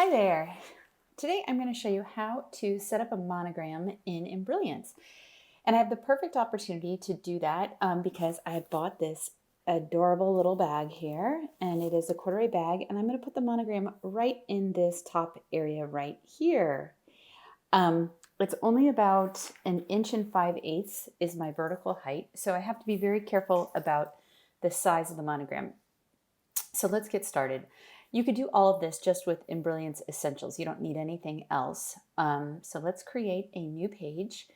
Hi there. Today I'm going to show you how to set up a monogram in Embrilliance. And I have the perfect opportunity to do that because I bought this adorable little bag here, and it is a corduroy bag, and I'm going to put the monogram right in this top area right here. Um, it's only about 1.5 inches is my vertical height, so I have to be very careful about the size of the monogram. So let's get started. You could do all of this just with Embrilliance Essentials. You don't need anything else. So let's create a new page.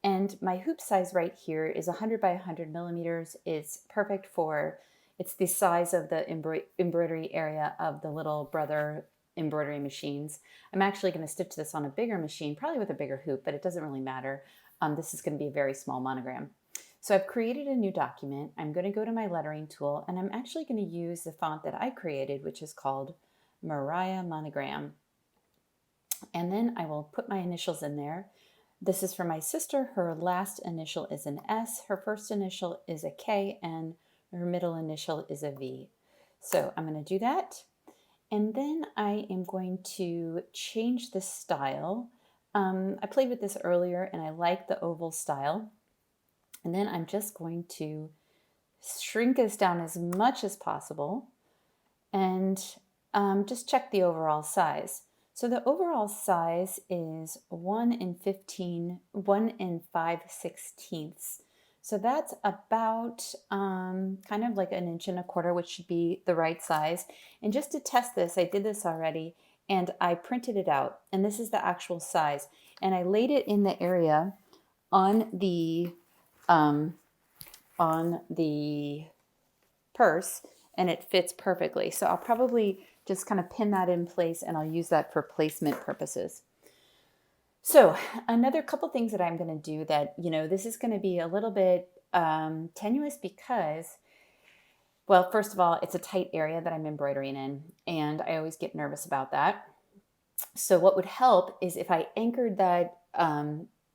And my hoop size right here is 100 by 100 millimeters. It's perfect for, it's the size of the embroidery area of the little brother embroidery machines. I'm actually going to stitch this on a bigger machine, probably with a bigger hoop, but it doesn't really matter. This is going to be a very small monogram. So I've created a new document. I'm going to go to my lettering tool, and I'm actually going to use the font that I created, which is called Mariah Monogram. And then I will put my initials in there. This is for my sister. Her last initial is an S, her first initial is a K, and her middle initial is a V. So I'm going to do that. And then I am going to change the style. I played with this earlier, and I like the oval style. And then I'm just going to shrink this down as much as possible and just check the overall size. So the overall size is 1 5/16. So that's about kind of like 1.25 inches, which should be the right size. And just to test this, I did this already and I printed it out. And this is the actual size. And I laid it in the area on the purse, and it fits perfectly. So I'll probably just kind of pin that in place, and I'll use that for placement purposes. So another couple things that I'm going to do that, this is going to be a little bit tenuous because, well, first of all, it's a tight area that I'm embroidering in, and I always get nervous about that. So what would help is if I anchored that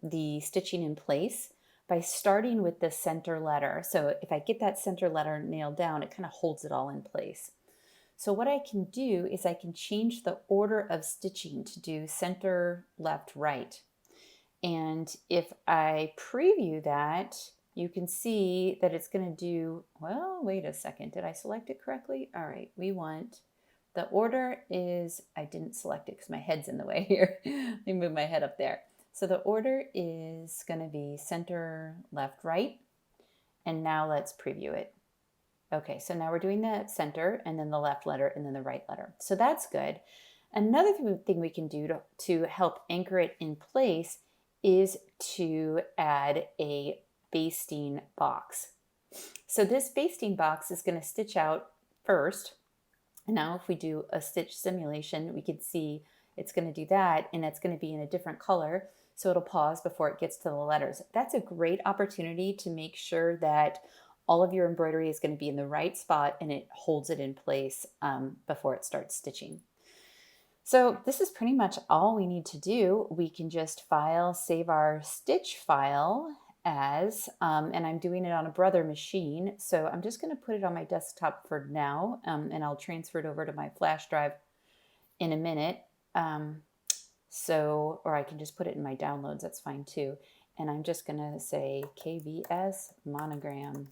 the stitching in place by starting with the center letter. So if I get that center letter nailed down, it kind of holds it all in place. So what I can do is I can change the order of stitching to do center, left, right. And if I preview that, you can see that it's going to do, well, wait a second. Did I select it correctly? All right, we want, the order is, I didn't select it because my head's in the way here. Let me move my head up there. So the order is going to be center, left, right. And now let's preview it. Okay, so now we're doing the center and then the left letter and then the right letter. So that's good. Another thing we can do to help anchor it in place is to add a basting box. So this basting box is going to stitch out first. And now if we do a stitch simulation, we can see it's going to do that, and it's going to be in a different color. So it'll pause before it gets to the letters. That's a great opportunity to make sure that all of your embroidery is going to be in the right spot and it holds it in place before it starts stitching. So this is pretty much all we need to do. We can just save our stitch file as, and I'm doing it on a brother machine. So I'm just going to put it on my desktop for now, and I'll transfer it over to my flash drive in a minute. Or I can just put it in my downloads, that's fine too. And I'm just gonna say KVS monogram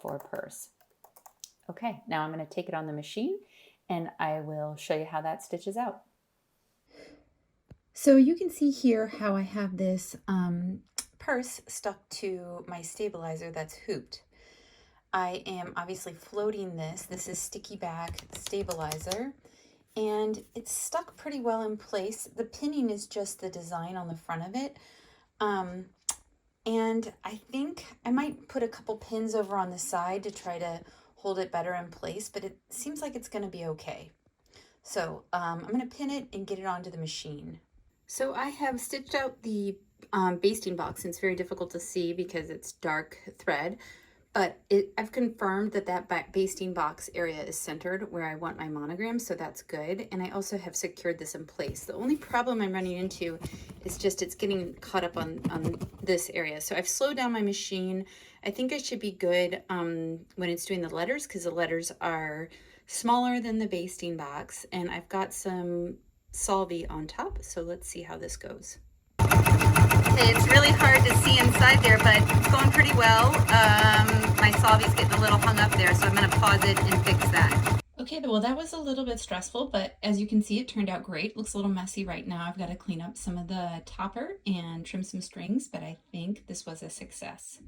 for purse. Okay, now I'm gonna take it on the machine and I will show you how that stitches out. So you can see here how I have this purse stuck to my stabilizer that's hooped. I am obviously floating this. This is sticky back stabilizer. And it's stuck pretty well in place. The pinning is just the design on the front of it. And I think I might put a couple pins over on the side to try to hold it better in place, but it seems like it's going to be okay. So I'm going to pin it and get it onto the machine. So I have stitched out the basting box, and it's very difficult to see because it's dark thread. But I've confirmed that basting box area is centered where I want my monogram, so that's good. And I also have secured this in place. The only problem I'm running into is just it's getting caught up on this area. So I've slowed down my machine. I think I should be good when it's doing the letters, because the letters are smaller than the basting box. And I've got some solvay on top. So let's see how this goes. Okay, it's really hard to see inside there, but it's going pretty well. My solvay's getting a little hung up there, so I'm going to pause it and fix that. Okay, well that was a little bit stressful, but as you can see, it turned out great. Looks a little messy right now. I've got to clean up some of the topper and trim some strings, but I think this was a success.